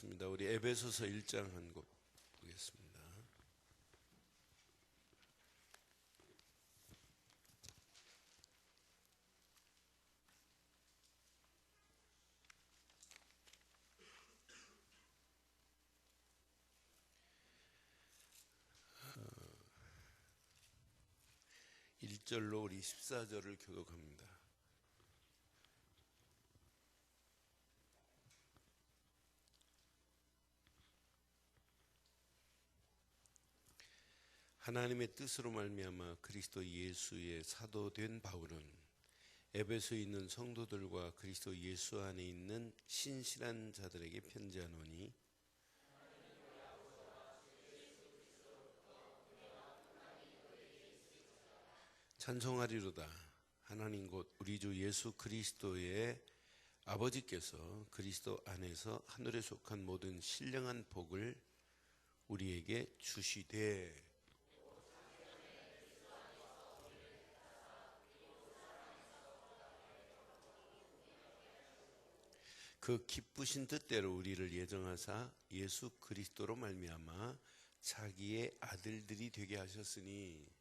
좋습니다. 우리 에베소서 1장 한 곳 보겠습니다. 어, 1절로 우리 14절을 교독합니다. 하나님의 뜻으로 말미암아 그리스도 예수의 사도된 바울은 에베소에 있는 성도들과 그리스도 예수 안에 있는 신실한 자들에게 편지하노니 찬송하리로다. 하나님 곧 우리 주 예수 그리스도의 아버지께서 그리스도 안에서 하늘에 속한 모든 신령한 복을 우리에게 주시되 그 기쁘신 뜻대로 우리를 예정하사 예수 그리스도로 말미암아 자기의 아들들이 되게 하셨으니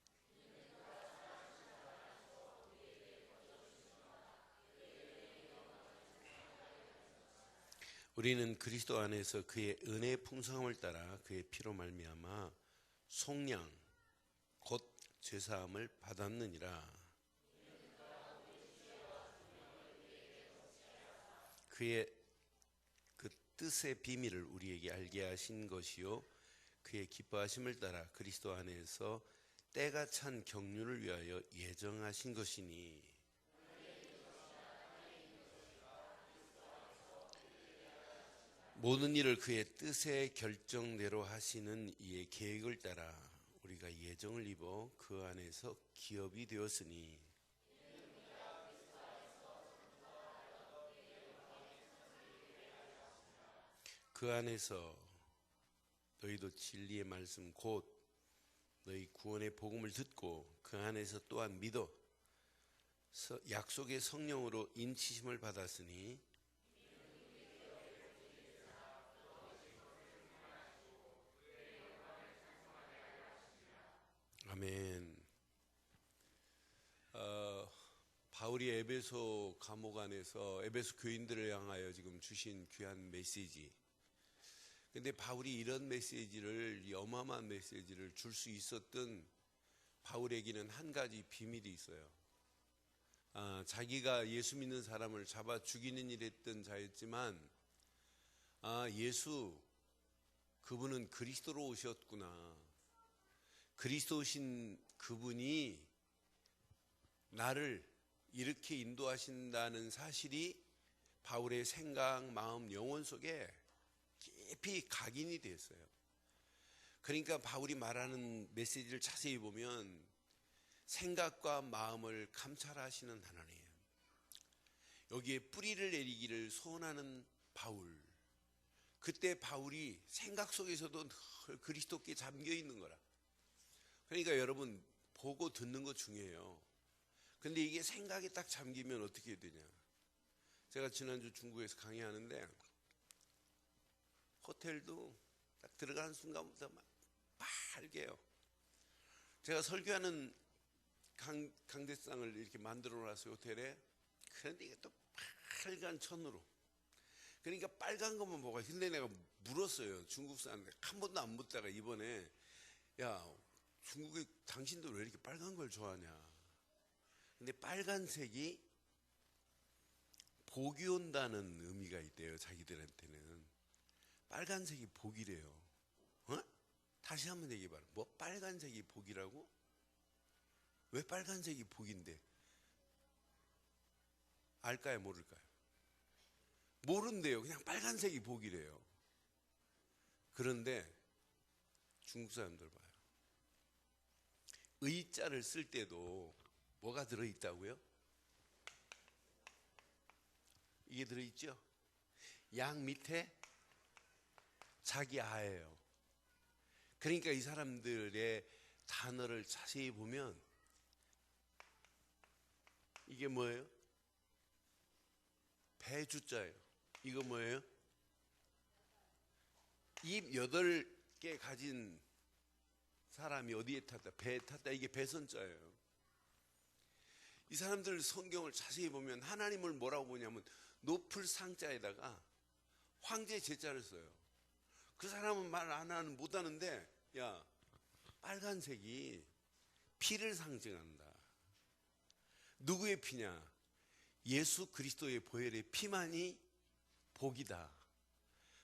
우리는 그리스도 안에서 그의 은혜의 풍성함을 따라 그의 피로 말미암아 속량 곧 죄사함을 받았느니라. 그의 그 뜻의 비밀을 우리에게 알게 하신 것이요 그의 기뻐하심을 따라 그리스도 안에서 때가 찬 경륜을 위하여 예정하신 것이니 모든 일을 그의 뜻의 결정대로 하시는 이의 계획을 따라 우리가 예정을 입어 그 안에서 기업이 되었으니 그 안에서 너희도 진리의 말씀 곧 너희 구원의 복음을 듣고 그 안에서 또한 믿어 약속의 성령으로 인치심을 받았으니 아멘. 바울이 에베소 감옥 안에서 에베소 교인들을 향하여 지금 주신 귀한 메시지. 근데 바울이 이런 메시지를, 어마어마한 메시지를 줄 수 있었던 바울에게는 한 가지 비밀이 있어요. 자기가 예수 믿는 사람을 잡아 죽이는 일을 했던 자였지만 예수 그분은 그리스도로 오셨구나. 그리스도 오신 그분이 나를 이렇게 인도하신다는 사실이 바울의 생각, 마음, 영혼 속에 깊이 각인이 됐어요. 그러니까 바울이 말하는 메시지를 자세히 보면 생각과 마음을 감찰하시는 하나님, 여기에 뿌리를 내리기를 소원하는 바울, 그때 바울이 생각 속에서도 늘 그리스도께 잠겨 있는 거라. 그러니까 여러분 보고 듣는 거 중요해요. 근데 이게 생각에 딱 잠기면 어떻게 되냐. 제가 지난주 중국에서 강의하는데 호텔도 딱 들어가는 순간부터 막 빨개요. 제가 설교하는 강대상을 이렇게 만들어 놨어요, 호텔에. 그런데 이게 또 빨간 천으로. 그러니까 빨간 것만 보고. 근데 내가 물었어요, 중국 사람들. 한 번도 안 묻다가 이번에 야, 중국에 당신도 왜 이렇게 빨간 걸 좋아하냐. 근데 빨간색이 복이 온다는 의미가 있대요, 자기들한테는. 빨간색이 복이래요. 다시 한번 얘기해봐라. 뭐 빨간색이 복이라고? 왜 빨간색이 복인데? 알까요, 모를까요? 모른대요. 그냥 빨간색이 복이래요. 그런데 중국 사람들 봐요. 의자를 쓸 때도 뭐가 들어있다고요? 이게 들어있죠? 양 밑에 자기 아예요. 그러니까 이 사람들의 단어를 자세히 보면 이게 뭐예요? 배주자예요. 이거 뭐예요? 입 8개 가진 사람이 어디에 탔다? 배에 탔다. 이게 배선자예요. 이 사람들 성경을 자세히 보면 하나님을 뭐라고 보냐면 높을 상자에다가 황제 제자를 써요. 그 사람은 말 안 하는 못 하는데 야, 빨간색이 피를 상징한다. 누구의 피냐? 예수 그리스도의 보혈의 피만이 복이다.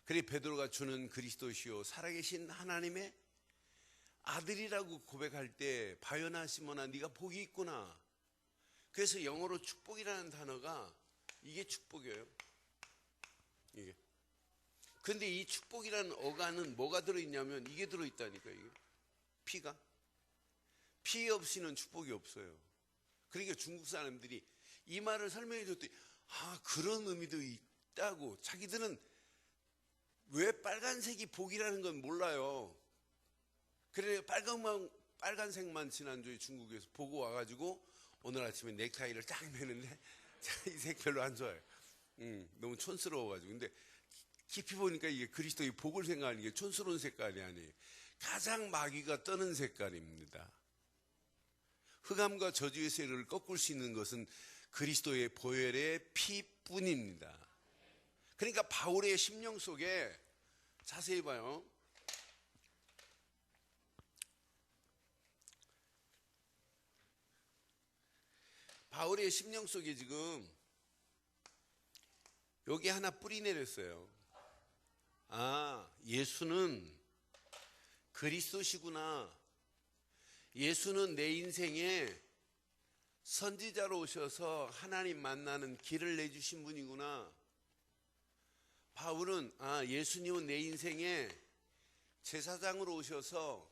그래 베드로가 주는 그리스도시요 살아계신 하나님의 아들이라고 고백할 때 바요나 시몬아 네가 복이 있구나. 그래서 영어로 축복이라는 단어가 이게 축복이에요. 이게. 근데 이 축복이라는 어간은 뭐가 들어있냐면 이게 들어있다니까. 이게 피가. 피 없이는 축복이 없어요. 그러니까 중국 사람들이 이 말을 설명해 줬더니 그런 의미도 있다고. 자기들은 왜 빨간색이 복이라는 건 몰라요. 그래 빨간색만 지난주에 중국에서 보고 와가지고 오늘 아침에 넥타이를 딱 매는데 이 색 별로 안 좋아요. 너무 촌스러워가지고. 근데 깊이 보니까 이게 그리스도의 복을 생각하는 게 촌스러운 색깔이 아니에요. 가장 마귀가 떠는 색깔입니다. 흑암과 저주의 세력을 꺾을 수 있는 것은 그리스도의 보혈의 피뿐입니다. 그러니까 바울의 심령 속에 자세히 봐요. 바울의 심령 속에 지금 여기 하나 뿌리 내렸어요. 예수는 그리스도시구나. 예수는 내 인생에 선지자로 오셔서 하나님 만나는 길을 내주신 분이구나. 바울은 예수님은 내 인생에 제사장으로 오셔서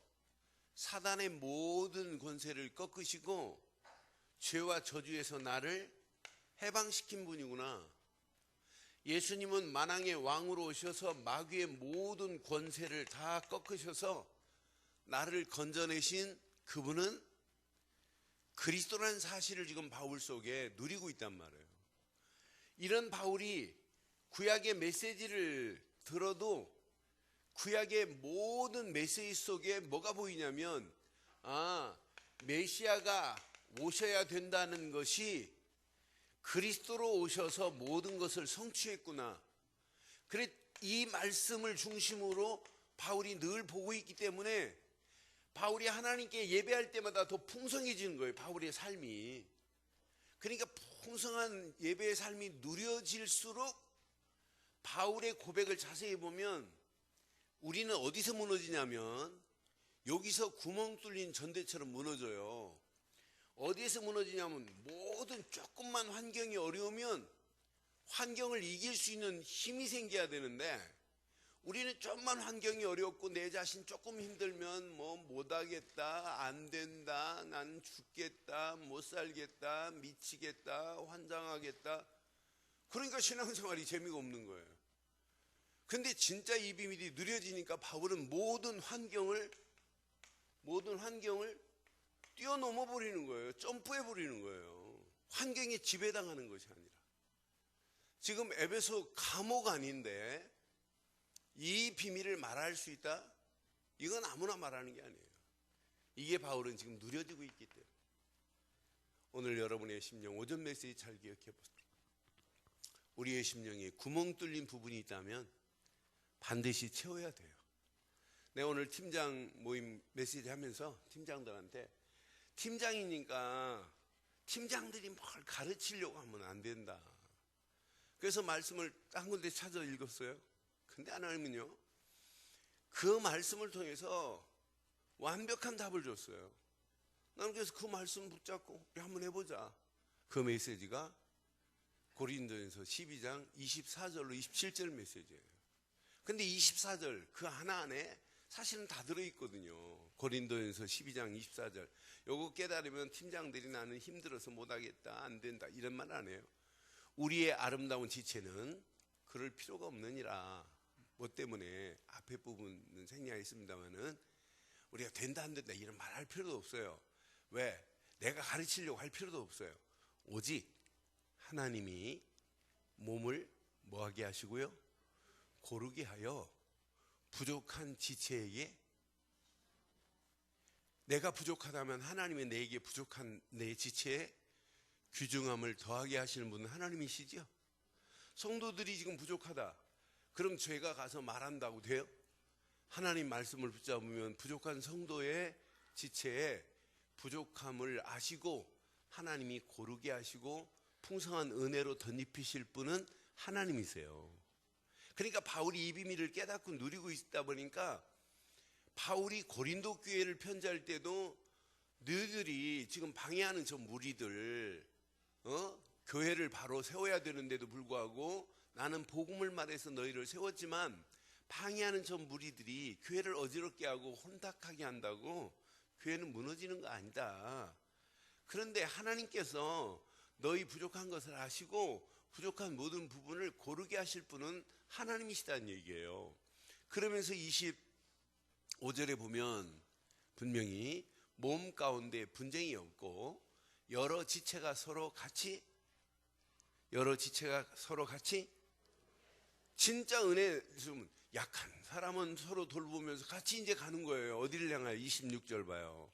사단의 모든 권세를 꺾으시고 죄와 저주에서 나를 해방시킨 분이구나. 예수님은 만왕의 왕으로 오셔서 마귀의 모든 권세를 다 꺾으셔서 나를 건져내신 그분은 그리스도라는 사실을 지금 바울 속에 누리고 있단 말이에요. 이런 바울이 구약의 메시지를 들어도 구약의 모든 메시지 속에 뭐가 보이냐면 메시아가 오셔야 된다는 것이 그리스도로 오셔서 모든 것을 성취했구나. 그래 이 말씀을 중심으로 바울이 늘 보고 있기 때문에 바울이 하나님께 예배할 때마다 더 풍성해지는 거예요. 바울의 삶이. 그러니까 풍성한 예배의 삶이 누려질수록 바울의 고백을 자세히 보면 우리는 어디서 무너지냐면 여기서 구멍 뚫린 전대처럼 무너져요. 어디에서 무너지냐면 모든 조금만 환경이 어려우면 환경을 이길 수 있는 힘이 생겨야 되는데 우리는 좀만 환경이 어렵고 내 자신 조금 힘들면 못하겠다, 안 된다, 난 죽겠다, 못 살겠다, 미치겠다, 환장하겠다. 그러니까 신앙생활이 재미가 없는 거예요. 근데 진짜 이 비밀이 누려지니까 바울은 모든 환경을 뛰어넘어 버리는 거예요. 점프해 버리는 거예요. 환경에 지배당하는 것이 아니라. 지금 에베소 감옥 아닌데 이 비밀을 말할 수 있다? 이건 아무나 말하는 게 아니에요. 이게 바울은 지금 누려지고 있기 때문에. 오늘 여러분의 심령 오전 메시지 잘 기억해 보세요. 우리의 심령에 구멍 뚫린 부분이 있다면 반드시 채워야 돼요. 내가 오늘 팀장 모임 메시지 하면서 팀장들한테 팀장이니까 팀장들이 뭘 가르치려고 하면 안 된다. 그래서 말씀을 한 군데 찾아 읽었어요. 근데 하나님은요, 그 말씀을 통해서 완벽한 답을 줬어요. 나는 그래서 그 말씀 붙잡고 우리 한번 해보자. 그 메시지가 고린도전서 12장 24절로 27절 메시지예요. 근데 24절 그 하나 안에 사실은 다 들어있거든요. 고린도전서 12장 24절. 요거 깨달으면 팀장들이 나는 힘들어서 못하겠다, 안 된다 이런 말 안 해요. 우리의 아름다운 지체는 그럴 필요가 없느니라. 뭐 때문에 앞에 부분은 생략했습니다만은 우리가 된다 안 된다 이런 말 할 필요도 없어요. 왜? 내가 가르치려고 할 필요도 없어요. 오직 하나님이 몸을 뭐하게 하시고요? 고르게 하여 부족한 지체에게, 내가 부족하다면 하나님이 내게 부족한 내 지체에 귀중함을 더하게 하시는 분은 하나님이시죠. 성도들이 지금 부족하다, 그럼 제가 가서 말한다고 돼요? 하나님 말씀을 붙잡으면 부족한 성도의 지체에 부족함을 아시고 하나님이 고르게 하시고 풍성한 은혜로 덧입히실 분은 하나님이세요. 그러니까 바울이 이 비밀을 깨닫고 누리고 있다 보니까 바울이 고린도 교회를 편지할 때도 너희들이 지금 방해하는 저 무리들, 교회를 바로 세워야 되는데도 불구하고 나는 복음을 말해서 너희를 세웠지만 방해하는 저 무리들이 교회를 어지럽게 하고 혼탁하게 한다고 교회는 무너지는 거 아니다. 그런데 하나님께서 너희 부족한 것을 아시고 부족한 모든 부분을 고르게 하실 분은 하나님이시다는 얘기예요. 그러면서 25절에 보면 분명히 몸 가운데 분쟁이 없고 여러 지체가 서로 같이 진짜 은혜 좀 약한 사람은 서로 돌보면서 같이 이제 가는 거예요. 어디를 향하여? 26절 봐요.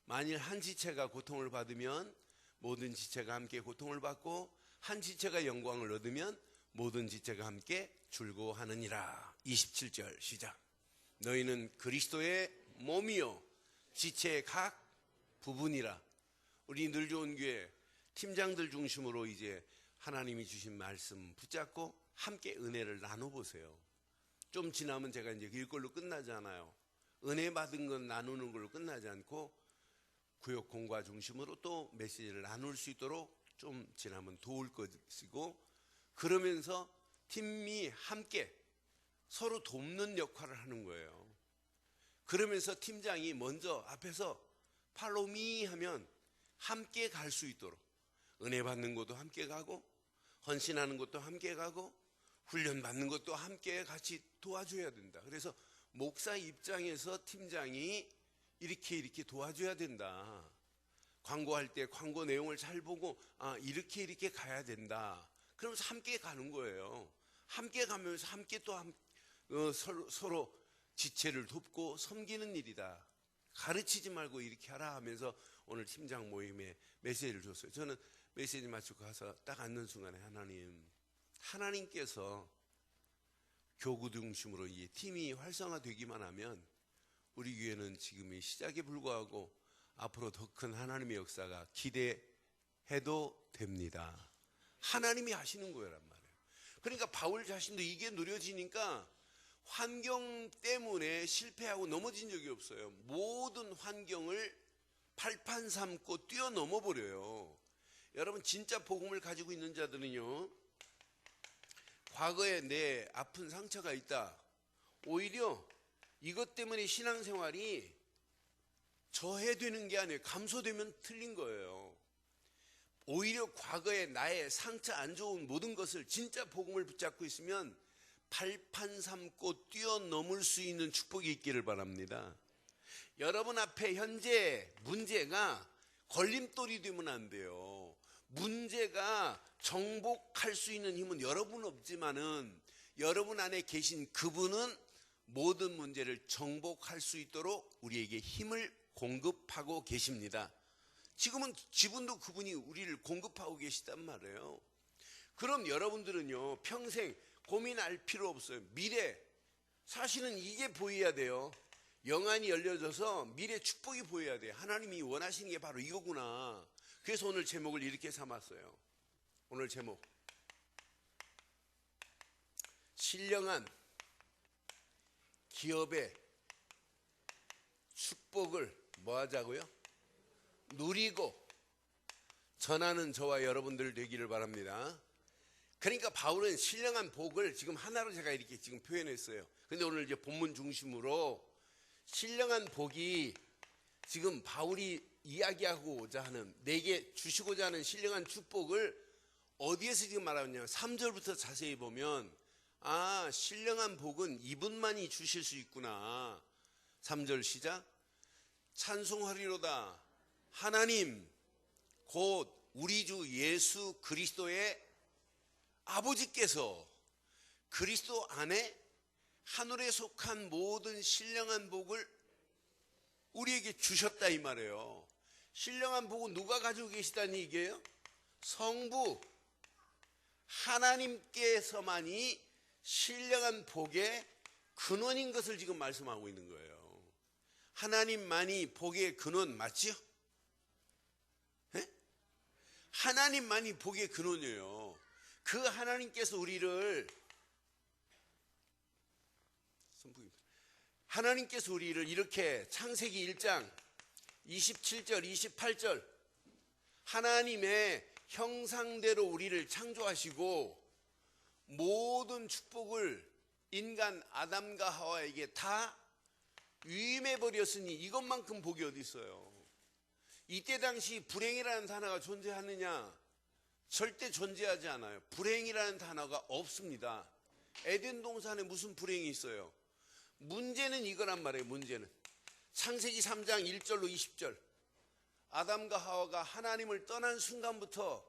만일 한 지체가 고통을 받으면 모든 지체가 함께 고통을 받고 한 지체가 영광을 얻으면 모든 지체가 함께 즐거워하느니라. 27절 시작. 너희는 그리스도의 몸이요 지체의 각 부분이라. 우리 늘 좋은 교회 팀장들 중심으로 이제 하나님이 주신 말씀 붙잡고 함께 은혜를 나눠보세요. 좀 지나면 제가 이제 이걸로 끝나지 않아요. 은혜 받은 건 나누는 걸로 끝나지 않고 구역 공과 중심으로 또 메시지를 나눌 수 있도록 좀 지나면 도울 것이고, 그러면서 팀이 함께 서로 돕는 역할을 하는 거예요. 그러면서 팀장이 먼저 앞에서 팔로미 하면 함께 갈 수 있도록, 은혜 받는 것도 함께 가고 헌신하는 것도 함께 가고 훈련 받는 것도 함께 같이 도와줘야 된다. 그래서 목사 입장에서 팀장이 이렇게 도와줘야 된다. 광고할 때 광고 내용을 잘 보고 이렇게 가야 된다. 그러면서 함께 가는 거예요. 함께 가면서 함께 또 서로 지체를 돕고 섬기는 일이다. 가르치지 말고 이렇게 하라 하면서 오늘 팀장 모임에 메시지를 줬어요. 저는 메시지 마치고 가서 딱 앉는 순간에 하나님께서 교구 중심으로 이 팀이 활성화되기만 하면 우리 교회는 지금이 시작에 불과하고 앞으로 더 큰 하나님의 역사가 기대해도 됩니다. 하나님이 하시는 거란 말이에요. 그러니까 바울 자신도 이게 누려지니까 환경 때문에 실패하고 넘어진 적이 없어요. 모든 환경을 발판 삼고 뛰어넘어 버려요. 여러분 진짜 복음을 가지고 있는 자들은요, 과거에 내 아픈 상처가 있다, 오히려 이것 때문에 신앙생활이 저해되는 게 아니에요. 감소되면 틀린 거예요. 오히려 과거에 나의 상처 안 좋은 모든 것을 진짜 복음을 붙잡고 있으면 발판 삼고 뛰어넘을 수 있는 축복이 있기를 바랍니다. 여러분 앞에 현재 문제가 걸림돌이 되면 안 돼요. 문제가 정복할 수 있는 힘은 여러분 없지만은 여러분 안에 계신 그분은 모든 문제를 정복할 수 있도록 우리에게 힘을 공급하고 계십니다. 지금은 지분도 그분이 우리를 공급하고 계시단 말이에요. 그럼 여러분들은요, 평생 고민할 필요 없어요. 미래, 사실은 이게 보여야 돼요. 영안이 열려져서 미래 축복이 보여야 돼요. 하나님이 원하시는 게 바로 이거구나. 그래서 오늘 제목을 이렇게 삼았어요. 오늘 제목, 신령한 기업의 축복을 뭐 하자고요? 누리고 전하는 저와 여러분들 되기를 바랍니다. 그러니까 바울은 신령한 복을 지금 하나로 제가 이렇게 지금 표현했어요. 근데 오늘 이제 본문 중심으로 신령한 복이 지금 바울이 이야기하고자 하는, 내게 주시고자 하는 신령한 축복을 어디에서 지금 말하느냐, 3절부터 자세히 보면 신령한 복은 이분만이 주실 수 있구나. 3절 시작. 찬송하리로다 하나님 곧 우리 주 예수 그리스도의 아버지께서 그리스도 안에 하늘에 속한 모든 신령한 복을 우리에게 주셨다 이 말이에요. 신령한 복은 누가 가지고 계시다는 얘기예요? 성부 하나님께서만이 신령한 복의 근원인 것을 지금 말씀하고 있는 거예요. 하나님만이 복의 근원 맞지요? 네? 하나님만이 복의 근원이에요. 그 하나님께서 우리를 이렇게 창세기 1장 27절 28절 하나님의 형상대로 우리를 창조하시고 모든 축복을 인간 아담과 하와에게 다 위임해버렸으니 이것만큼 복이 어디 있어요? 이때 당시 불행이라는 단어가 존재하느냐? 절대 존재하지 않아요. 불행이라는 단어가 없습니다. 에덴 동산에 무슨 불행이 있어요? 문제는 이거란 말이에요. 문제는 창세기 3장 1절로 20절 아담과 하와가 하나님을 떠난 순간부터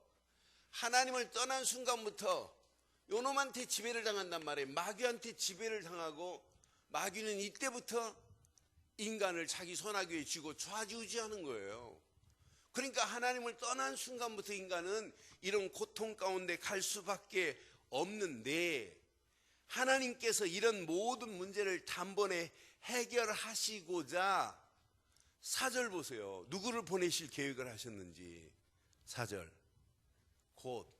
요놈한테 지배를 당한단 말이에요. 마귀한테 지배를 당하고 마귀는 이때부터 인간을 자기 손아귀에 쥐고 좌지우지하는 거예요. 그러니까 하나님을 떠난 순간부터 인간은 이런 고통 가운데 갈 수밖에 없는데 하나님께서 이런 모든 문제를 단번에 해결하시고자 4절 보세요. 누구를 보내실 계획을 하셨는지. 4절 곧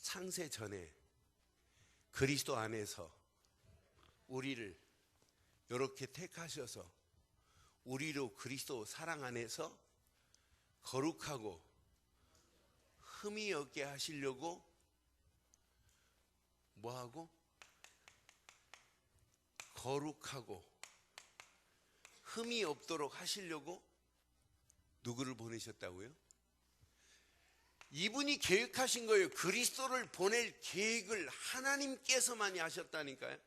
창세 전에 그리스도 안에서 우리를 이렇게 택하셔서 우리로 그리스도 사랑 안에서 거룩하고 흠이 없게 하시려고 뭐하고? 거룩하고 흠이 없도록 하시려고 누구를 보내셨다고요? 이분이 계획하신 거예요. 그리스도를 보낼 계획을 하나님께서만이 하셨다니까요.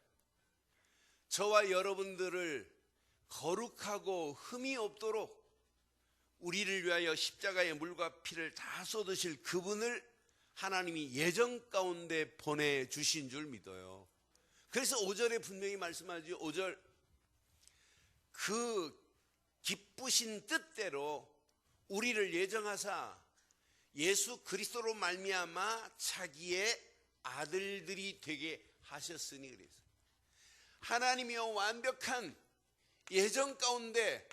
저와 여러분들을 거룩하고 흠이 없도록 우리를 위하여 십자가의 물과 피를 다 쏟으실 그분을 하나님이 예정 가운데 보내주신 줄 믿어요. 그래서 5절에 분명히 말씀하죠. 5절 그 기쁘신 뜻대로 우리를 예정하사 예수 그리스도로 말미암아 자기의 아들들이 되게 하셨으니 그랬어요. 하나님이여 완벽한 예정 가운데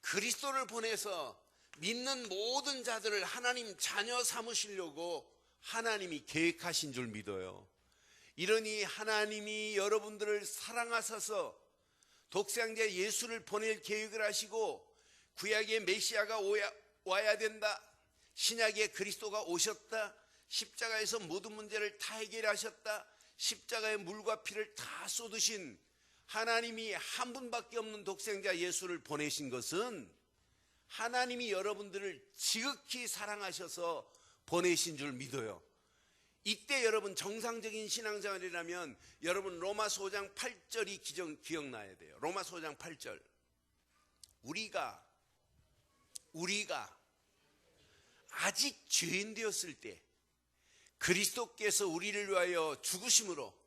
그리스도를 보내서 믿는 모든 자들을 하나님 자녀 삼으시려고 하나님이 계획하신 줄 믿어요. 이러니 하나님이 여러분들을 사랑하셔서 독생자 예수를 보낼 계획을 하시고 구약의 메시아가 와야 된다. 신약의 그리스도가 오셨다. 십자가에서 모든 문제를 다 해결하셨다. 십자가의 물과 피를 다 쏟으신 하나님이 한 분밖에 없는 독생자 예수를 보내신 것은 하나님이 여러분들을 지극히 사랑하셔서 보내신 줄 믿어요. 이때 여러분 정상적인 신앙생활이라면 여러분 로마서 5장 8절이 기억나야 돼요. 로마서 5장 8절 우리가 아직 죄인 되었을 때 그리스도께서 우리를 위하여 죽으심으로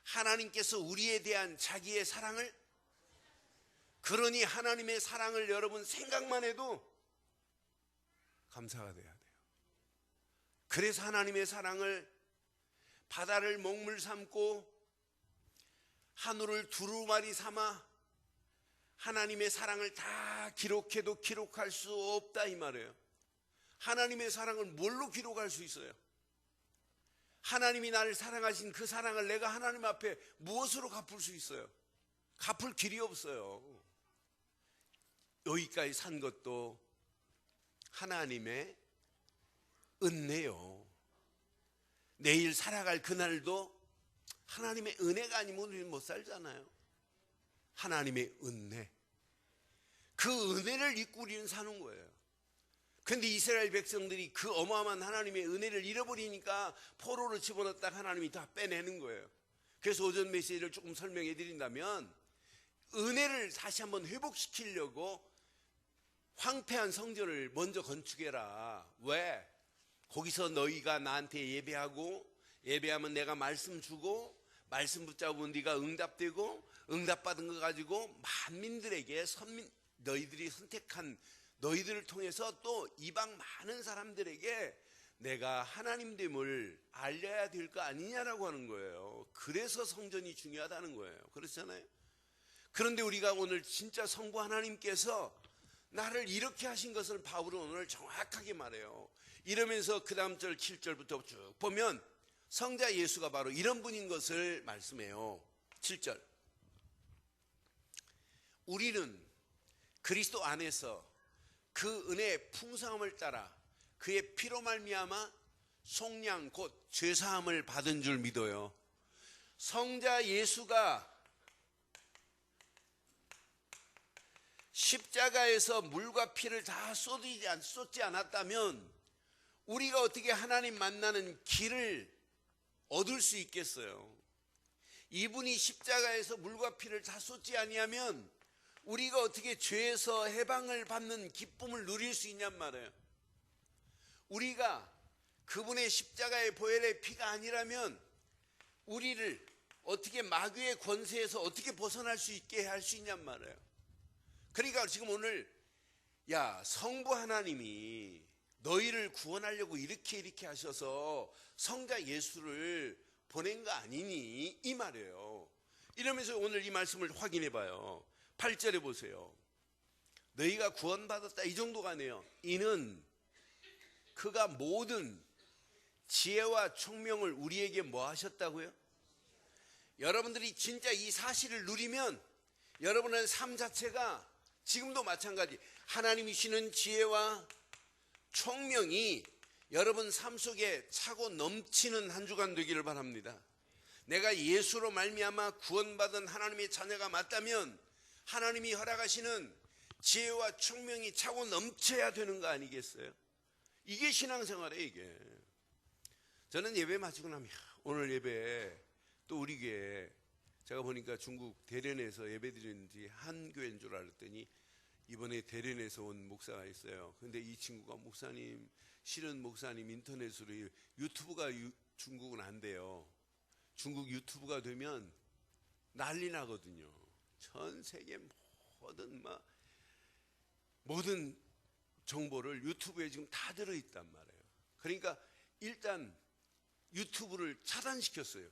하나님께서 우리에 대한 자기의 사랑을 그러니 하나님의 사랑을 여러분 생각만 해도 감사가 돼야 돼요. 그래서 하나님의 사랑을 바다를 먹물 삼고 하늘을 두루마리 삼아 하나님의 사랑을 다 기록해도 기록할 수 없다 이 말이에요. 하나님의 사랑을 뭘로 기록할 수 있어요? 하나님이 나를 사랑하신 그 사랑을 내가 하나님 앞에 무엇으로 갚을 수 있어요? 갚을 길이 없어요. 여기까지 산 것도 하나님의 은혜요. 내일 살아갈 그날도 하나님의 은혜가 아니면 우리는 못 살잖아요. 하나님의 은혜. 그 은혜를 잊고 우리는 사는 거예요. 그런데 이스라엘 백성들이 그 어마어마한 하나님의 은혜를 잃어버리니까 포로로 집어넣었다 하나님이 다 빼내는 거예요. 그래서 오전 메시지를 조금 설명해 드린다면 은혜를 다시 한번 회복시키려고 황폐한 성전을 먼저 건축해라. 왜? 거기서 너희가 나한테 예배하고 예배하면 내가 말씀 주고 말씀 붙잡은 네가 응답되고 응답받은 거 가지고 만민들에게 너희들이 선택한 너희들을 통해서 또 이방 많은 사람들에게 내가 하나님됨을 알려야 될 거 아니냐라고 하는 거예요. 그래서 성전이 중요하다는 거예요. 그렇잖아요. 그런데 우리가 오늘 진짜 성부 하나님께서 나를 이렇게 하신 것을 바울은 오늘 정확하게 말해요. 이러면서 그 다음 절 7절부터 쭉 보면 성자 예수가 바로 이런 분인 것을 말씀해요. 7절. 우리는 그리스도 안에서 그 은혜의 풍성함을 따라 그의 피로 말미암아 속량 곧 죄사함을 받은 줄 믿어요. 성자 예수가 십자가에서 물과 피를 다 쏟지 않았다면 우리가 어떻게 하나님 만나는 길을 얻을 수 있겠어요? 이분이 십자가에서 물과 피를 다 쏟지 아니하면 우리가 어떻게 죄에서 해방을 받는 기쁨을 누릴 수 있냔 말이에요. 우리가 그분의 십자가의 보혈의 피가 아니라면 우리를 어떻게 마귀의 권세에서 어떻게 벗어날 수 있게 할 수 있냔 말이에요. 그러니까 지금 오늘 성부 하나님이 너희를 구원하려고 이렇게 하셔서 성자 예수를 보낸 거 아니니 이 말이에요. 이러면서 오늘 이 말씀을 확인해 봐요. 8절에 보세요. 너희가 구원받았다 이 정도가 아니에요. 이는 그가 모든 지혜와 총명을 우리에게 뭐 하셨다고요? 여러분들이 진짜 이 사실을 누리면 여러분의 삶 자체가 지금도 마찬가지 하나님이 주시는 지혜와 총명이 여러분 삶 속에 차고 넘치는 한 주간 되기를 바랍니다. 내가 예수로 말미암아 구원받은 하나님의 자녀가 맞다면 하나님이 허락하시는 지혜와 총명이 차고 넘쳐야 되는 거 아니겠어요? 이게 신앙생활이에요. 이게 저는 예배 마치고 나면 오늘 예배 또 우리 교회 제가 보니까 중국 대련에서 예배 드리는 지 한 교회인 줄 알았더니 이번에 대련에서 온 목사가 있어요. 근데 이 친구가 목사님 실은 목사님 인터넷으로 유튜브가 중국은 안 돼요. 중국 유튜브가 되면 난리 나거든요. 전 세계 모든 정보를 유튜브에 지금 다 들어있단 말이에요. 그러니까 일단 유튜브를 차단시켰어요.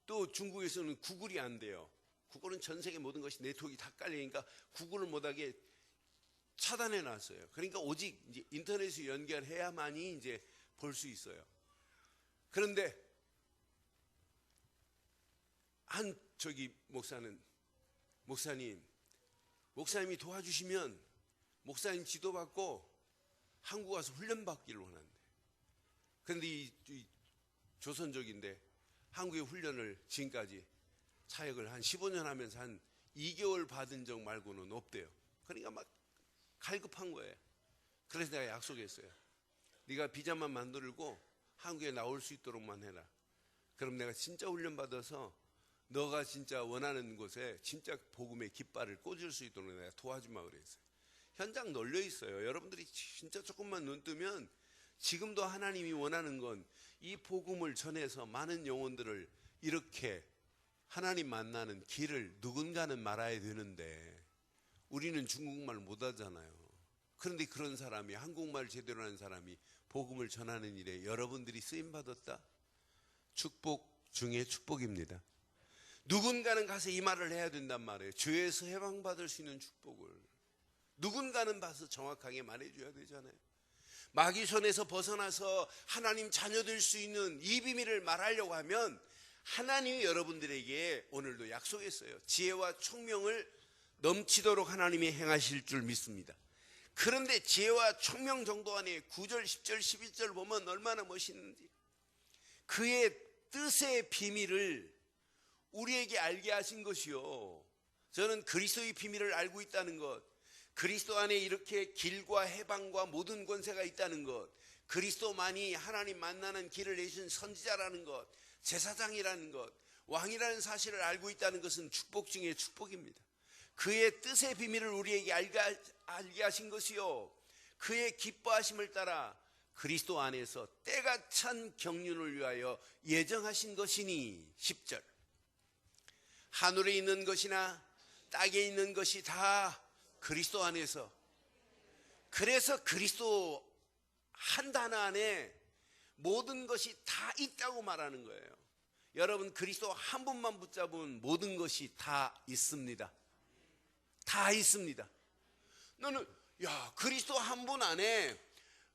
또 중국에서는 구글이 안 돼요. 구글은 전 세계 모든 것이 네트워크가 다 깔리니까 구글을 못하게 차단해 놨어요. 그러니까 오직 이제 인터넷에 연결해야만이 이제 볼 수 있어요. 그런데 한 목사님이 도와주시면 목사님 지도받고 한국 와서 훈련받기를 원한대. 그런데 이 조선족인데 한국의 훈련을 지금까지 사역을 한 15년 하면서 한 2개월 받은 적 말고는 없대요. 그러니까 막 갈급한 거예요. 그래서 내가 약속했어요. 네가 비자만 만들고 한국에 나올 수 있도록만 해라. 그럼 내가 진짜 훈련받아서 너가 진짜 원하는 곳에 진짜 복음의 깃발을 꽂을 수 있도록 내가 도와주마 그랬어요. 현장 널려 있어요. 여러분들이 진짜 조금만 눈 뜨면 지금도 하나님이 원하는 건 이 복음을 전해서 많은 영혼들을 이렇게 하나님 만나는 길을 누군가는 말아야 되는데 우리는 중국말 못하잖아요. 그런데 그런 사람이 한국말 제대로 하는 사람이 복음을 전하는 일에 여러분들이 쓰임받았다? 축복 중에 축복입니다. 누군가는 가서 이 말을 해야 된단 말이에요. 죄에서 해방받을 수 있는 축복을 누군가는 봐서 정확하게 말해줘야 되잖아요. 마귀 손에서 벗어나서 하나님 자녀 될 수 있는 이 비밀을 말하려고 하면 하나님이 여러분들에게 오늘도 약속했어요. 지혜와 총명을 넘치도록 하나님이 행하실 줄 믿습니다. 그런데 지혜와 총명 정도 안에 9절, 10절, 11절 보면 얼마나 멋있는지 그의 뜻의 비밀을 우리에게 알게 하신 것이요. 저는 그리스도의 비밀을 알고 있다는 것, 그리스도 안에 이렇게 길과 해방과 모든 권세가 있다는 것, 그리스도만이 하나님 만나는 길을 내신 선지자라는 것, 제사장이라는 것, 왕이라는 사실을 알고 있다는 것은 축복 중에 축복입니다. 그의 뜻의 비밀을 우리에게 알게 하신 것이요, 그의 기뻐하심을 따라 그리스도 안에서 때가 찬 경륜을 위하여 예정하신 것이니. 10절 하늘에 있는 것이나 땅에 있는 것이 다 그리스도 안에서. 그래서 그리스도 한 단어 안에 모든 것이 다 있다고 말하는 거예요. 여러분, 그리스도 한 분만 붙잡으면 모든 것이 다 있습니다. 다 있습니다. 너는 그리스도 한 분 안에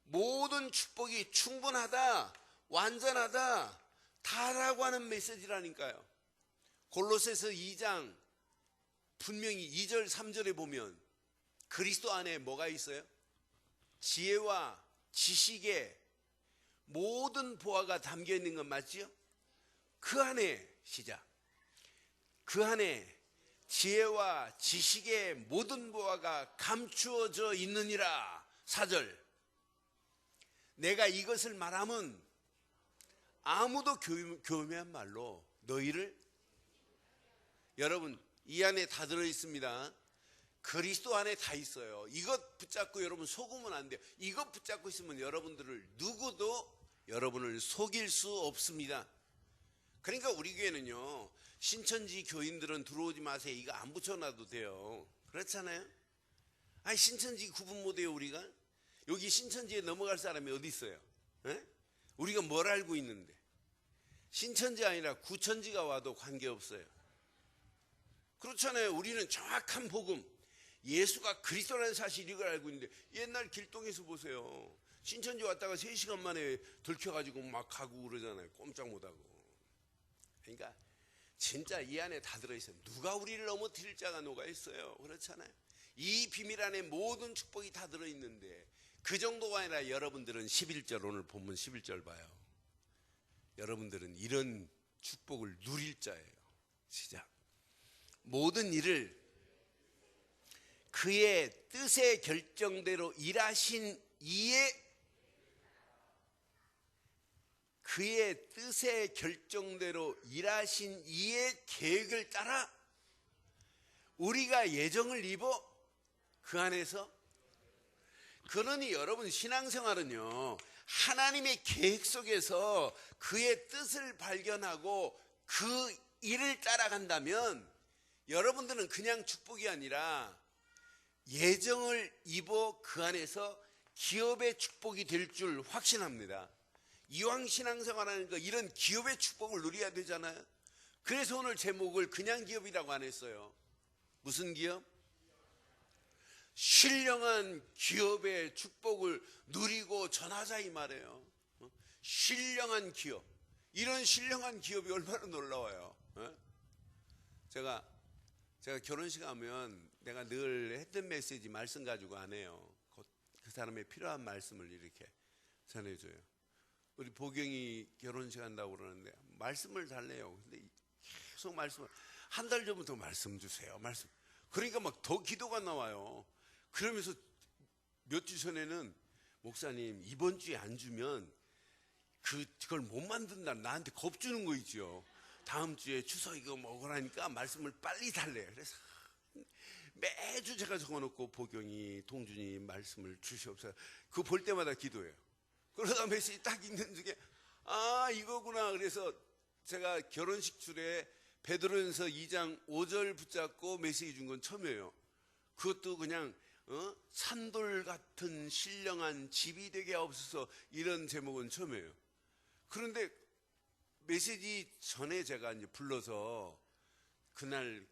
모든 축복이 충분하다, 완전하다, 다라고 하는 메시지라니까요. 골로새서 2장 분명히 2절 3절에 보면 그리스도 안에 뭐가 있어요? 지혜와 지식의 모든 보화가 담겨 있는 건 맞지요? 그 안에 시작. 그 안에 지혜와 지식의 모든 보화가 감추어져 있느니라. 4절. 내가 이것을 말하면 아무도 교묘한 말로 너희를, 여러분 이 안에 다 들어 있습니다. 그리스도 안에 다 있어요. 이것 붙잡고 여러분 속으면 안 돼요. 이것 붙잡고 있으면 여러분들을 누구도 여러분을 속일 수 없습니다. 그러니까 우리 교회는요, 신천지 교인들은 들어오지 마세요, 이거 안 붙여놔도 돼요. 그렇잖아요? 아니, 신천지 구분 못해요. 우리가 여기 신천지에 넘어갈 사람이 어디 있어요? 에? 우리가 뭘 알고 있는데? 신천지 아니라 구천지가 와도 관계없어요. 그렇잖아요. 우리는 정확한 복음, 예수가 그리스도라는 사실, 이걸 알고 있는데, 옛날 길동에서 보세요. 신천지 왔다가 3시간 만에 들켜가지고 막 가고 그러잖아요. 꼼짝 못하고. 그러니까 진짜 이 안에 다 들어있어요. 누가 우리를 넘어뜨릴 자가 누가 있어요? 그렇잖아요. 이 비밀 안에 모든 축복이 다 들어있는데, 그 정도가 아니라 여러분들은 11절, 오늘 본문 11절 봐요. 여러분들은 이런 축복을 누릴 자예요. 시작. 모든 일을 그의 뜻의 결정대로 일하신 이에, 그의 뜻의 결정대로 일하신 이의 계획을 따라 우리가 예정을 입어 그 안에서. 그러니 여러분, 신앙생활은요, 하나님의 계획 속에서 그의 뜻을 발견하고 그 일을 따라간다면 여러분들은 그냥 축복이 아니라 예정을 입어 그 안에서 기업의 축복이 될 줄 확신합니다. 이왕 신앙생활하는 거 이런 기업의 축복을 누려야 되잖아요. 그래서 오늘 제목을 그냥 기업이라고 안 했어요. 무슨 기업? 신령한 기업의 축복을 누리고 전하자, 이 말이에요. 신령한 기업. 이런 신령한 기업이 얼마나 놀라워요. 제가 결혼식 하면 내가 늘 했던 메시지 말씀 가지고 안 해요. 그 사람의 필요한 말씀을 이렇게 전해줘요. 우리 보경이 결혼식 한다고 그러는데 말씀을 달래요. 근데 계속 말씀을, 한 달 전부터 말씀 주세요, 말씀. 그러니까 막 더 기도가 나와요. 그러면서 몇 주 전에는 목사님, 이번 주에 안 주면 그걸 못 만든다, 나한테 겁주는 거 있죠. 다음 주에 추석 이거 먹으라니까 말씀을 빨리 달래. 그래서 매주 제가 적어놓고 보경이, 동준이 말씀을 주시옵소서. 그거 볼 때마다 기도해요. 그러다 메시지 딱 읽는 중에 이거구나. 그래서 제가 결혼식 줄에 베드로전서 2장 5절 붙잡고 메시지 준 건 처음이에요. 그것도 그냥 산돌 같은 신령한 집이 되게 하옵소서, 이런 제목은 처음이에요. 그런데 메시지 전에 제가 이제 불러서 그날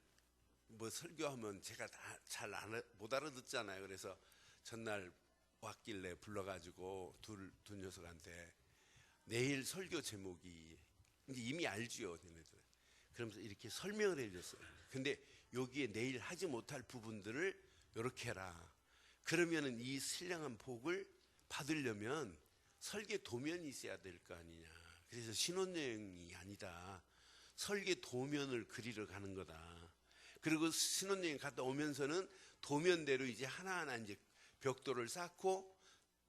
뭐 설교하면 제가 다 잘 못 알아듣잖아요. 그래서 전날 왔길래 불러가지고 둘 녀석한테 내일 설교 제목이 이제 이미 알지요, 얘네들. 그러면서 이렇게 설명을 해줬어요. 근데 여기에 내일 하지 못할 부분들을 이렇게 해라. 그러면은 이 신령한 복을 받으려면 설계 도면이 있어야 될 거 아니냐. 그래서 신혼여행이 아니다, 설계 도면을 그리러 가는 거다. 그리고 신혼여행 갔다 오면서는 도면대로 이제 하나하나 이제 벽돌을 쌓고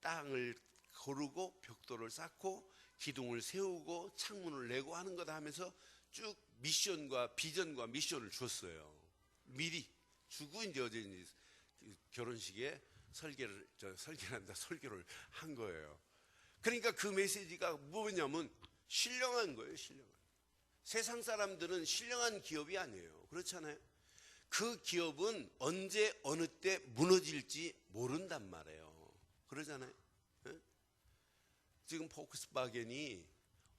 땅을 고르고 벽돌을 쌓고 기둥을 세우고 창문을 내고 하는 거다 하면서 쭉 미션과 비전과 미션을 줬어요. 미리 주고 이제 어제 이제 결혼식에 설교를 한 거예요. 그러니까 그 메시지가 뭐냐면 신령한 거예요, 신령한. 세상 사람들은 신령한 기업이 아니에요. 그렇잖아요. 그 기업은 언제 어느 때 무너질지 모른단 말이에요. 그러잖아요. 예? 지금 폭스바겐이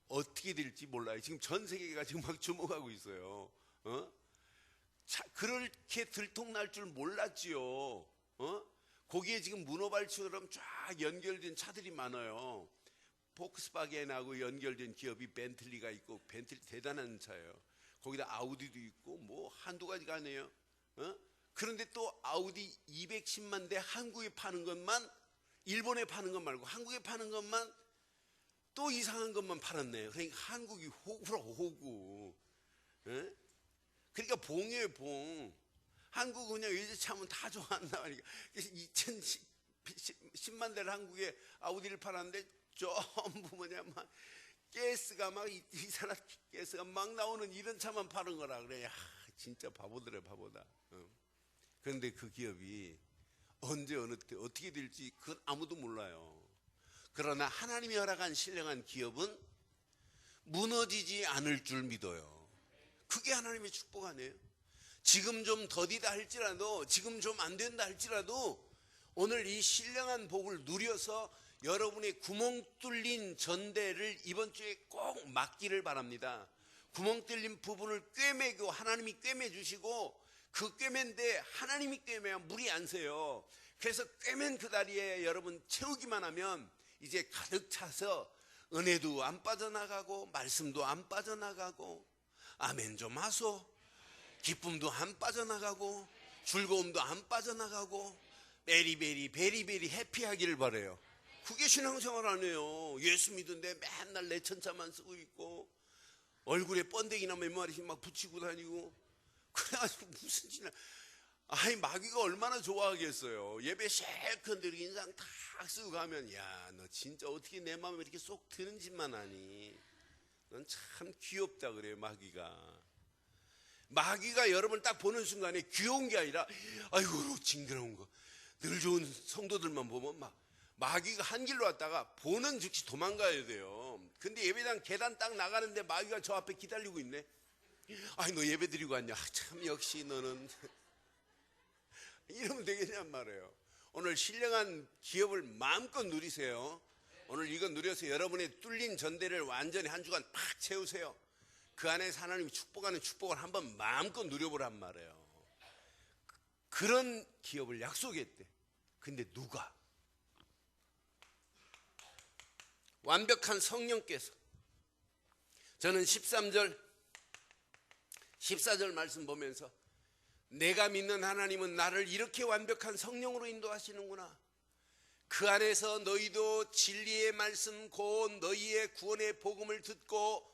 어떻게 될지 몰라요. 지금 전 세계가 지금 막 주목하고 있어요. 그렇게 들통날 줄 몰랐지요. 거기에 지금 문어발처럼 쫙 연결된 차들이 많아요. 폭스바겐하고 연결된 기업이 벤틀리가 있고, 벤틀리 대단한 차예요. 거기다 아우디도 있고 뭐 한두 가지가 아니에요. 그런데 또 아우디 210만 대 한국에 파는 것만, 일본에 파는 것 말고 한국에 파는 것만 또 이상한 것만 팔았네요. 그러니까 한국이 호구로 호구. 그러니까 봉이에요, 봉. 한국 그냥 외제차면 다 좋아한다. 그러니까 2010만 대를 한국에 아우디를 팔았는데 전부 뭐냐, 막 가스가 막 이산화 가스가 막 나오는 이런 차만 파는 거라 그래. 진짜 바보들의 바보다. 그런데 그 기업이 언제 어느 때 어떻게 될지 그건 아무도 몰라요. 그러나 하나님이 허락한 신령한 기업은 무너지지 않을 줄 믿어요. 그게 하나님의 축복 아니에요? 지금 좀 더디다 할지라도, 지금 좀 안 된다 할지라도 오늘 이 신령한 복을 누려서 여러분의 구멍 뚫린 전대를 이번 주에 꼭 막기를 바랍니다. 구멍 뚫린 부분을 꿰매고 하나님이 꿰매주시고, 그 꿰맨데 하나님이 꿰매야 물이 안 새요. 그래서 꿰맨 그 다리에 여러분 채우기만 하면 이제 가득 차서 은혜도 안 빠져나가고 말씀도 안 빠져나가고 아멘 좀 하소, 기쁨도 안 빠져나가고 즐거움도 안 빠져나가고 베리베리 해피하기를 바라요. 그게 신앙생활 아니에요. 예수 믿은데 맨날 내천자만 쓰고 있고 얼굴에 번데기나 몇 마리씩 막 붙이고 다니고, 그래가지고 무슨 짓을. 아이, 마귀가 얼마나 좋아하겠어요. 예배 실컷 드리고 인상 탁 쓰고 가면, 야, 너 진짜 어떻게 내 마음에 이렇게 쏙 드는 짓만 하니? 넌 참 귀엽다 그래요. 마귀가 여러분을 딱 보는 순간에 귀여운 게 아니라, 아이고 징그러운 거, 늘 좋은 성도들만 보면 막 마귀가 한 길로 왔다가 보는 즉시 도망가야 돼요. 근데 예배당 계단 딱 나가는데 마귀가 저 앞에 기다리고 있네. 아이, 너 예배 드리고 왔냐? 참 역시 너는 이러면 되겠냔 말이에요. 오늘 신령한 기업을 마음껏 누리세요. 오늘 이거 누려서 여러분의 뚫린 전대를 완전히 한 주간 팍 채우세요. 그 안에서 하나님이 축복하는 축복을 한번 마음껏 누려보란 말이에요. 그런 기업을 약속했대. 근데 누가? 완벽한 성령께서. 저는 13절 14절 말씀 보면서 내가 믿는 하나님은 나를 이렇게 완벽한 성령으로 인도하시는구나. 그 안에서 너희도 진리의 말씀 곧 너희의 구원의 복음을 듣고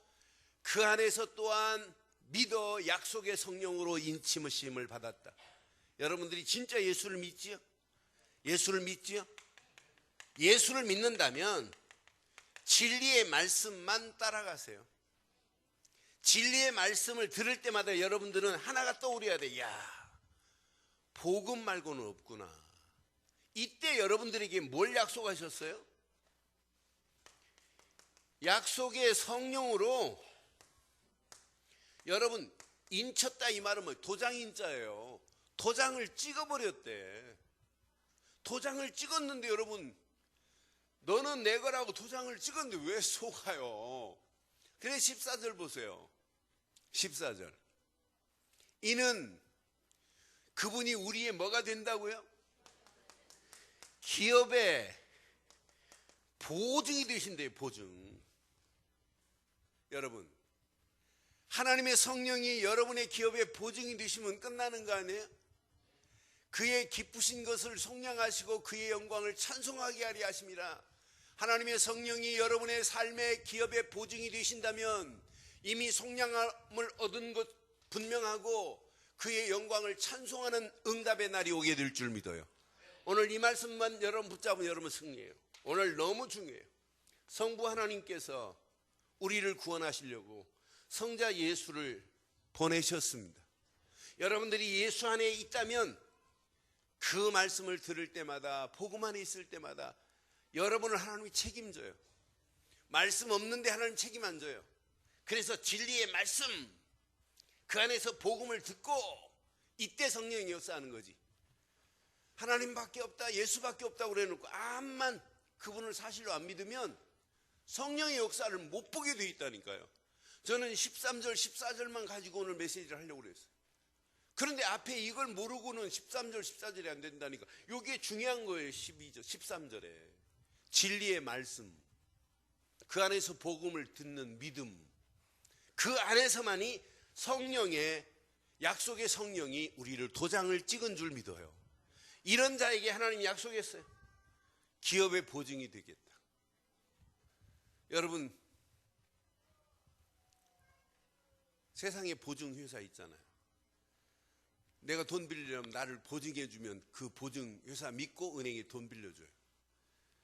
그 안에서 또한 믿어 약속의 성령으로 인치심을 받았다. 여러분들이 진짜 예수를 믿지요? 예수를 믿지요? 예수를 믿는다면 진리의 말씀만 따라가세요. 진리의 말씀을 들을 때마다 여러분들은 하나가 떠오르야 돼. 야, 복음 말고는 없구나. 이때 여러분들에게 뭘 약속하셨어요? 약속의 성령으로. 여러분, 인쳤다 이 말은 뭐예요? 도장인자예요. 도장을 찍어버렸대. 도장을 찍었는데 여러분, 너는 내 거라고 도장을 찍었는데 왜 속아요? 그래 14절 보세요. 14절. 이는 그분이 우리의 뭐가 된다고요? 기업의 보증이 되신대요. 보증. 여러분, 하나님의 성령이 여러분의 기업의 보증이 되시면 끝나는 거 아니에요? 그의 기쁘신 것을 속량하시고 그의 영광을 찬송하게 하리 하심이라. 하나님의 성령이 여러분의 삶의 기업의 보증이 되신다면 이미 속량함을 얻은 것 분명하고 그의 영광을 찬송하는 응답의 날이 오게 될 줄 믿어요. 오늘 이 말씀만 여러분 붙잡으면 여러분 승리예요. 오늘 너무 중요해요. 성부 하나님께서 우리를 구원하시려고 성자 예수를 보내셨습니다. 여러분들이 예수 안에 있다면 그 말씀을 들을 때마다, 복음 안에 있을 때마다 여러분을 하나님이 책임져요. 말씀 없는데 하나님 책임 안 져요. 그래서 진리의 말씀, 그 안에서 복음을 듣고 이때 성령이 역사하는 거지. 하나님밖에 없다, 예수밖에 없다고 그래놓고 암만 그분을 사실로 안 믿으면 성령의 역사를 못 보게 돼 있다니까요. 저는 13절, 14절만 가지고 오늘 메시지를 하려고 그랬어요. 그런데 앞에 이걸 모르고는 13절, 14절이 안 된다니까. 이게 중요한 거예요. 12절, 13절에. 진리의 말씀, 그 안에서 복음을 듣는 믿음, 그 안에서만이 성령의, 약속의 성령이 우리를 도장을 찍은 줄 믿어요. 이런 자에게 하나님이 약속했어요. 기업의 보증이 되겠다. 여러분, 세상에 보증회사 있잖아요. 내가 돈 빌리려면 나를 보증해 주면 그 보증회사 믿고 은행에 돈 빌려줘요.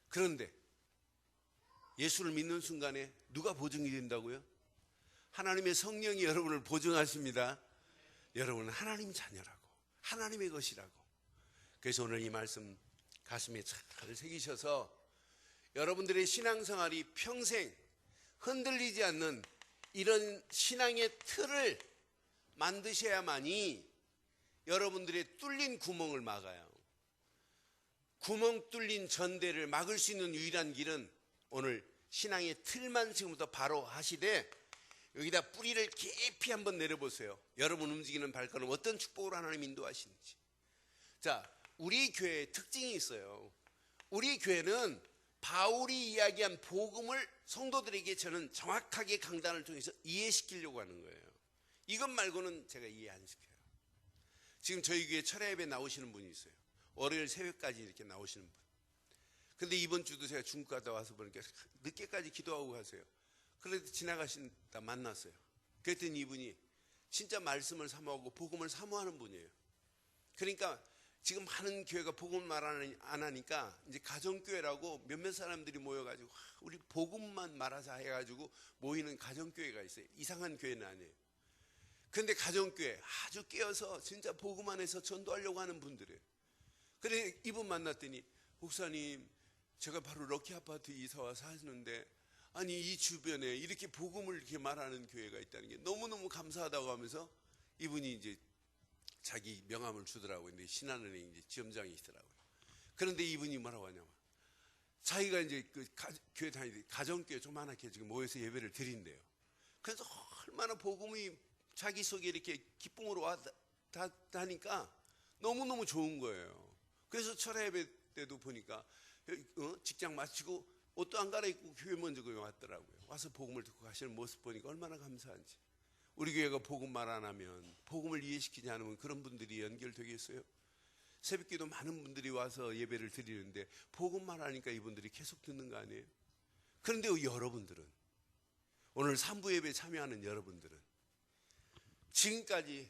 그런데 예수를 믿는 순간에 누가 보증이 된다고요? 하나님의 성령이 여러분을 보증하십니다. 여러분은 하나님 자녀라고, 하나님의 것이라고. 그래서 오늘 이 말씀 가슴에 잘 새기셔서 여러분들의 신앙생활이 평생 흔들리지 않는 이런 신앙의 틀을 만드셔야만이 여러분들의 뚫린 구멍을 막아요. 구멍 뚫린 전대를 막을 수 있는 유일한 길은 오늘 신앙의 틀만 지금부터 바로 하시되 여기다 뿌리를 깊이 한번 내려보세요. 여러분 움직이는 발걸음 어떤 축복으로 하나님 인도하시는지. 자, 우리 교회의 특징이 있어요. 우리 교회는 바울이 이야기한 복음을 성도들에게 저는 정확하게 강단을 통해서 이해시키려고 하는 거예요. 이것 말고는 제가 이해 안 시켜요. 지금 저희 교회 철야 예배 나오시는 분이 있어요. 월요일 새벽까지 이렇게 나오시는 분. 근데 이번 주도 제가 중국 갔다 와서 보니까 늦게까지 기도하고 가세요. 그래도 지나가신다 만났어요. 그랬더니 이분이 진짜 말씀을 사모하고 복음을 사모하는 분이에요. 그러니까 지금 많은 교회가 복음을 말 안 하니까 이제 가정교회라고 몇몇 사람들이 모여가지고 우리 복음만 말하자 해가지고 모이는 가정교회가 있어요. 이상한 교회는 아니에요. 근데 가정교회 아주 깨어서 진짜 복음 안에서 전도하려고 하는 분들이에요. 그래 이분 만났더니 목사님, 제가 바로 럭키 아파트 이사와 사는데 아니 이 주변에 이렇게 복음을 이렇게 말하는 교회가 있다는 게 너무너무 감사하다고 하면서 이분이 이제 자기 명함을 주더라고요. 근데 신한은행 이제 지점장이시더라고요. 그런데 이분이 뭐라고 하냐면 자기가 이제 그 교회 다니듯 가정교회 조그맣게 지금 모여서 예배를 드린대요. 그래서 얼마나 복음이 자기 속에 이렇게 기쁨으로 와닿으니까 너무너무 좋은 거예요. 그래서 철야 예배 때도 보니까 직장 마치고 옷도 안 갈아입고 교회 먼저 왔더라고요. 와서 복음을 듣고 가시는 모습 보니까 얼마나 감사한지. 우리 교회가 복음 말 안 하면, 복음을 이해시키지 않으면 그런 분들이 연결되겠어요? 새벽기도 많은 분들이 와서 예배를 드리는데 복음 말 하니까 이분들이 계속 듣는 거 아니에요? 그런데 여러분들은, 오늘 3부 예배에 참여하는 여러분들은 지금까지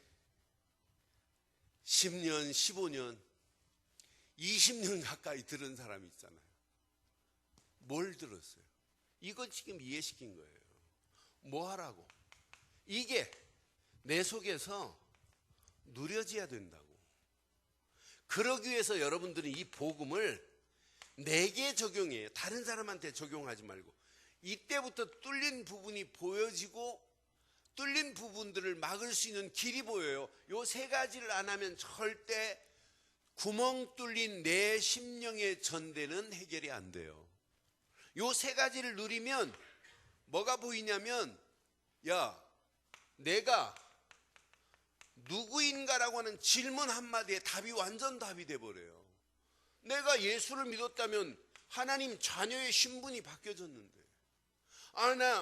10년, 15년, 20년 가까이 들은 사람이 있잖아요. 뭘 들었어요? 이거 지금 이해시킨 거예요. 뭐 하라고? 이게 내 속에서 누려져야 된다고. 그러기 위해서 여러분들은 이 복음을 내게 적용해요. 다른 사람한테 적용하지 말고. 이때부터 뚫린 부분이 보여지고 뚫린 부분들을 막을 수 있는 길이 보여요. 요 세 가지를 안 하면 절대 구멍 뚫린 내 심령의 전대는 해결이 안 돼요. 요 세 가지를 누리면 뭐가 보이냐면, 야, 내가 누구인가라고 하는 질문 한마디에 답이 완전 답이 돼버려요. 내가 예수를 믿었다면 하나님 자녀의 신분이 바뀌어졌는데,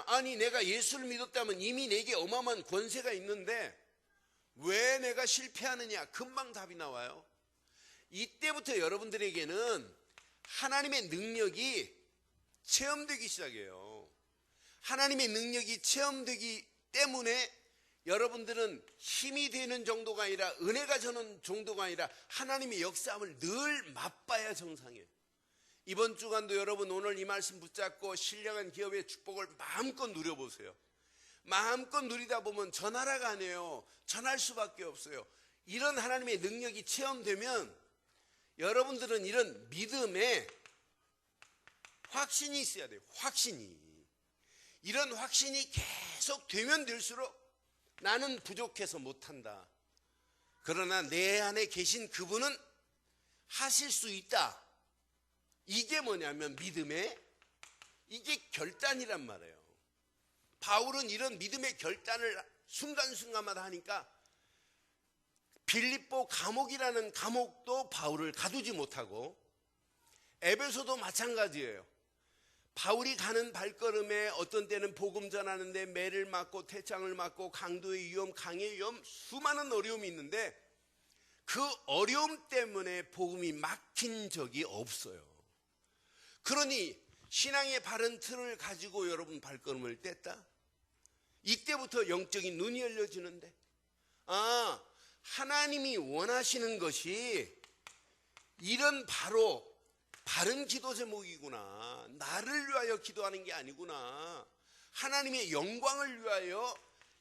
아니 내가 예수를 믿었다면 이미 내게 어마어마한 권세가 있는데 왜 내가 실패하느냐? 금방 답이 나와요. 이때부터 여러분들에게는 하나님의 능력이 체험되기 시작해요. 하나님의 능력이 체험되기 때문에 여러분들은 힘이 되는 정도가 아니라, 은혜가 저는 정도가 아니라 하나님의 역사함을 늘 맛봐야 정상이에요. 이번 주간도 여러분 오늘 이 말씀 붙잡고 신령한 기업의 축복을 마음껏 누려보세요. 마음껏 누리다 보면 전하라가 아니에요. 전할 수밖에 없어요. 이런 하나님의 능력이 체험되면 여러분들은 이런 믿음에 확신이 있어야 돼요. 확신이. 이런 확신이 계속 되면 될수록 나는 부족해서 못한다. 그러나 내 안에 계신 그분은 하실 수 있다. 이게 뭐냐면 믿음의 이게 결단이란 말이에요. 바울은 이런 믿음의 결단을 순간순간마다 하니까 빌립보 감옥이라는 감옥도 바울을 가두지 못하고 에베소도 마찬가지예요. 바울이 가는 발걸음에 어떤 때는 복음 전하는데 매를 맞고 태창을 맞고 강도의 위험, 강의 위험, 수많은 어려움이 있는데 그 어려움 때문에 복음이 막힌 적이 없어요. 그러니 신앙의 바른 틀을 가지고 여러분 발걸음을 뗐다? 이때부터 영적인 눈이 열려지는데 하나님이 원하시는 것이 이런 바로 바른 기도 제목이구나. 나를 위하여 기도하는 게 아니구나. 하나님의 영광을 위하여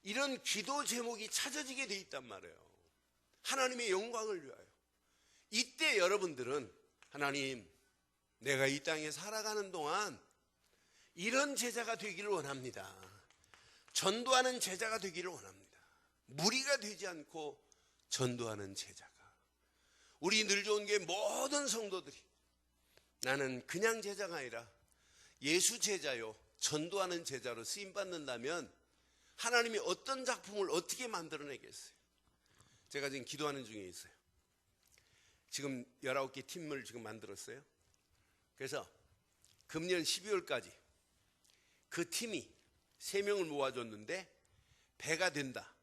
이런 기도 제목이 찾아지게 돼 있단 말이에요. 하나님의 영광을 위하여. 이때 여러분들은 하나님, 내가 이 땅에 살아가는 동안 이런 제자가 되기를 원합니다. 전도하는 제자가 되기를 원합니다. 무리가 되지 않고 전도하는 제자가. 우리 늘 좋은 게 모든 성도들이 나는 그냥 제자가 아니라 예수 제자요, 전도하는 제자로 쓰임받는다면 하나님이 어떤 작품을 어떻게 만들어내겠어요? 제가 지금 기도하는 중에 있어요. 지금 19개 팀을 지금 만들었어요. 그래서 금년 12월까지 그 팀이 3명을 모아줬는데 배가 된다.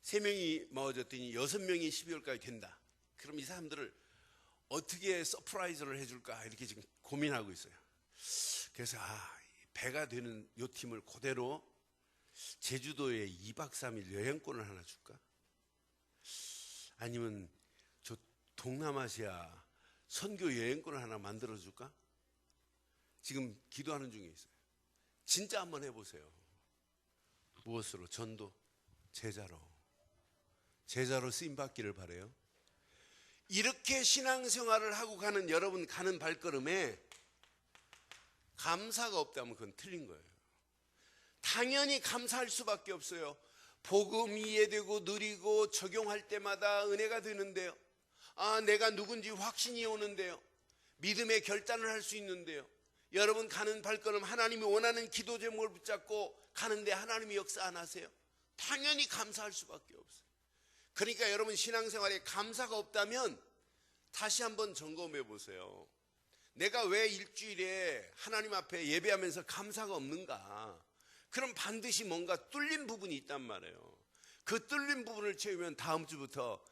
3명이 모아줬더니 6명이 12월까지 된다. 그럼 이 사람들을 어떻게 서프라이즈를 해줄까 이렇게 지금 고민하고 있어요. 그래서 배가 되는 이 팀을 그대로 제주도에 2박 3일 여행권을 하나 줄까? 아니면 저 동남아시아 선교 여행권을 하나 만들어줄까? 지금 기도하는 중에 있어요. 진짜 한번 해보세요. 무엇으로? 전도, 제자로 쓰임받기를 바라요. 이렇게 신앙생활을 하고 가는 여러분 가는 발걸음에 감사가 없다면 그건 틀린 거예요. 당연히 감사할 수밖에 없어요. 복음 이해되고 누리고 적용할 때마다 은혜가 되는데요. 내가 누군지 확신이 오는데요. 믿음의 결단을 할 수 있는데요. 여러분 가는 발걸음 하나님이 원하는 기도 제목을 붙잡고 가는데 하나님이 역사 안 하세요? 당연히 감사할 수밖에 없어요. 그러니까 여러분 신앙생활에 감사가 없다면 다시 한번 점검해 보세요. 내가 왜 일주일에 하나님 앞에 예배하면서 감사가 없는가? 그럼 반드시 뭔가 뚫린 부분이 있단 말이에요. 그 뚫린 부분을 채우면 다음 주부터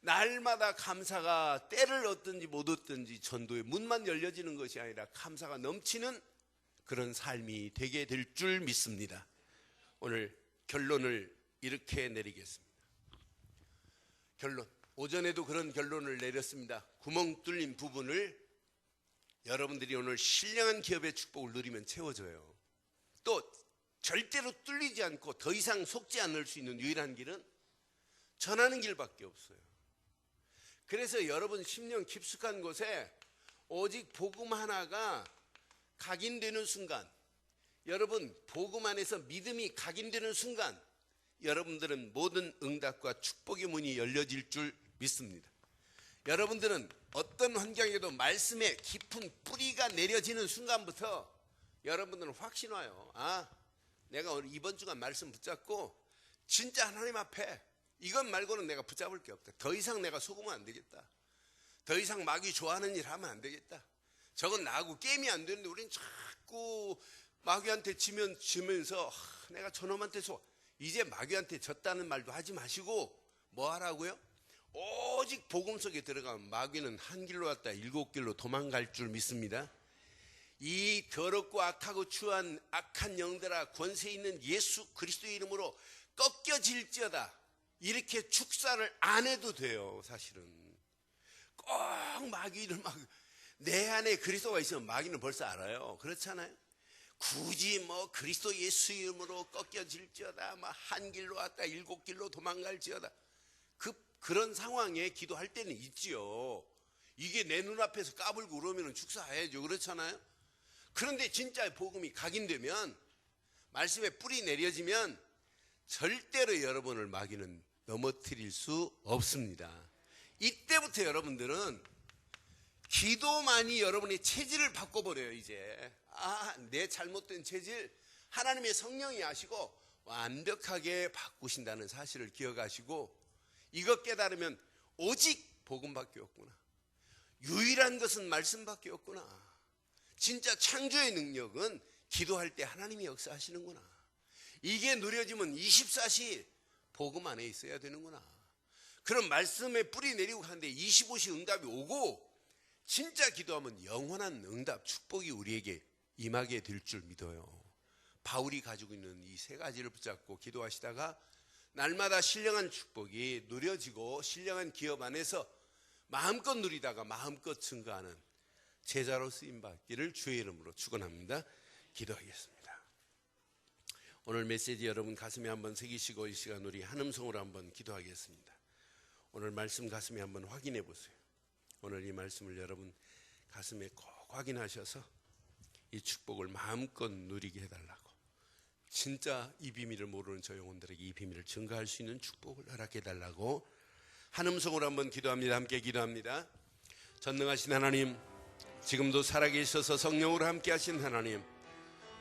날마다 감사가 때를 얻든지 못 얻든지 전도의 문만 열려지는 것이 아니라 감사가 넘치는 그런 삶이 되게 될 줄 믿습니다. 오늘 결론을 이렇게 내리겠습니다. 결론. 오전에도 그런 결론을 내렸습니다. 구멍 뚫린 부분을 여러분들이 오늘 신령한 기업의 축복을 누리면 채워져요. 또 절대로 뚫리지 않고 더 이상 속지 않을 수 있는 유일한 길은 전하는 길밖에 없어요. 그래서 여러분 심령 깊숙한 곳에 오직 복음 하나가 각인되는 순간, 여러분 복음 안에서 믿음이 각인되는 순간 여러분들은 모든 응답과 축복의 문이 열려질 줄 믿습니다. 여러분들은 어떤 환경에도 말씀의 깊은 뿌리가 내려지는 순간부터 여러분들은 확신 와요. 내가 오늘 이번 주간 말씀 붙잡고 진짜 하나님 앞에 이것 말고는 내가 붙잡을 게 없다. 더 이상 내가 속으면 안 되겠다. 더 이상 마귀 좋아하는 일 하면 안 되겠다. 저건 나하고 게임이 안 되는데 우린 자꾸 마귀한테 지면서 내가 저놈한테 이제 마귀한테 졌다는 말도 하지 마시고 뭐 하라고요? 오직 복음 속에 들어가면 마귀는 한 길로 왔다 7길로 도망갈 줄 믿습니다. 이 더럽고 악하고 추한 악한 영들아 권세 있는 예수 그리스도의 이름으로 꺾여질지어다. 이렇게 축사를 안 해도 돼요. 사실은 꼭 마귀를 내 안에 그리스도가 있으면 마귀는 벌써 알아요. 그렇잖아요. 굳이 그리스도 예수 이름으로 꺾여질지어다 한 길로 왔다 7길로 도망갈지어다 그런 상황에 기도할 때는 있지요. 이게 내 눈앞에서 까불고 그러면 축사해야죠. 그렇잖아요. 그런데 진짜 복음이 각인되면 말씀에 뿌리 내려지면 절대로 여러분을 마귀는 넘어뜨릴 수 없습니다. 이때부터 여러분들은 기도만이 여러분의 체질을 바꿔버려요. 이제 내 잘못된 체질 하나님의 성령이 아시고 완벽하게 바꾸신다는 사실을 기억하시고, 이것 깨달으면 오직 복음밖에 없구나, 유일한 것은 말씀밖에 없구나, 진짜 창조의 능력은 기도할 때 하나님이 역사하시는구나, 이게 누려지면 24시 복음 안에 있어야 되는구나. 그럼 말씀에 뿌리 내리고 하는데 25시 응답이 오고, 진짜 기도하면 영원한 응답, 축복이 우리에게 임하게 될 줄 믿어요. 바울이 가지고 있는 이 세 가지를 붙잡고 기도하시다가 날마다 신령한 축복이 누려지고 신령한 기업 안에서 마음껏 누리다가 마음껏 증거하는 제자로 쓰임받기를 주의 이름으로 축원합니다. 기도하겠습니다. 오늘 메시지 여러분 가슴에 한번 새기시고 이 시간 우리 한음성으로 한번 기도하겠습니다. 오늘 말씀 가슴에 한번 확인해 보세요. 오늘 이 말씀을 여러분 가슴에 꼭 확인하셔서 이 축복을 마음껏 누리게 해달라고, 진짜 이 비밀을 모르는 저 영혼들에게 이 비밀을 증거할 수 있는 축복을 허락해 달라고 한음성으로 한번 기도합니다. 함께 기도합니다. 전능하신 하나님, 지금도 살아계셔서 성령으로 함께 하신 하나님,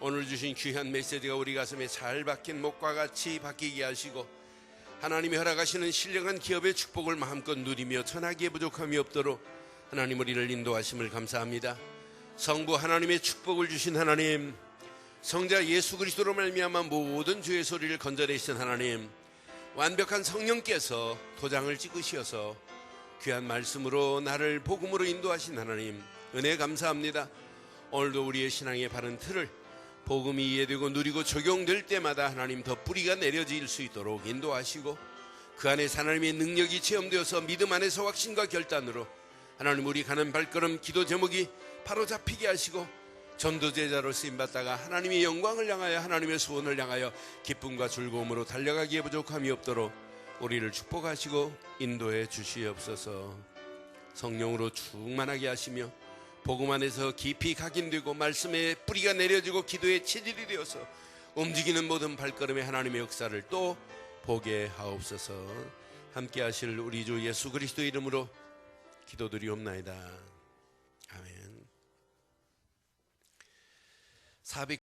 오늘 주신 귀한 메시지가 우리 가슴에 잘 박힌 목과 같이 박히게 하시고, 하나님이 허락하시는 신령한 기업의 축복을 마음껏 누리며 천하기에 부족함이 없도록 하나님 우리를 인도하심을 감사합니다. 성부 하나님의 축복을 주신 하나님, 성자 예수 그리스도로 말미암아 모든 죄의 소리를 건져내신 하나님, 완벽한 성령께서 도장을 찍으셔서 귀한 말씀으로 나를 복음으로 인도하신 하나님, 은혜 감사합니다. 오늘도 우리의 신앙의 바른 틀을 복음이 이해되고 누리고 적용될 때마다 하나님 더 뿌리가 내려질 수 있도록 인도하시고, 그 안에서 하나님의 능력이 체험되어서 믿음 안에서 확신과 결단으로 하나님 우리 가는 발걸음 기도 제목이 바로 잡히게 하시고, 전도제자로 쓰임받다가 하나님의 영광을 향하여 하나님의 소원을 향하여 기쁨과 즐거움으로 달려가기에 부족함이 없도록 우리를 축복하시고 인도해 주시옵소서. 성령으로 충만하게 하시며 복음 안에서 깊이 각인되고 말씀에 뿌리가 내려지고 기도의 체질이 되어서 움직이는 모든 발걸음에 하나님의 역사를 또 보게 하옵소서. 함께 하실 우리 주 예수 그리스도 이름으로 기도드리옵나이다. 아멘.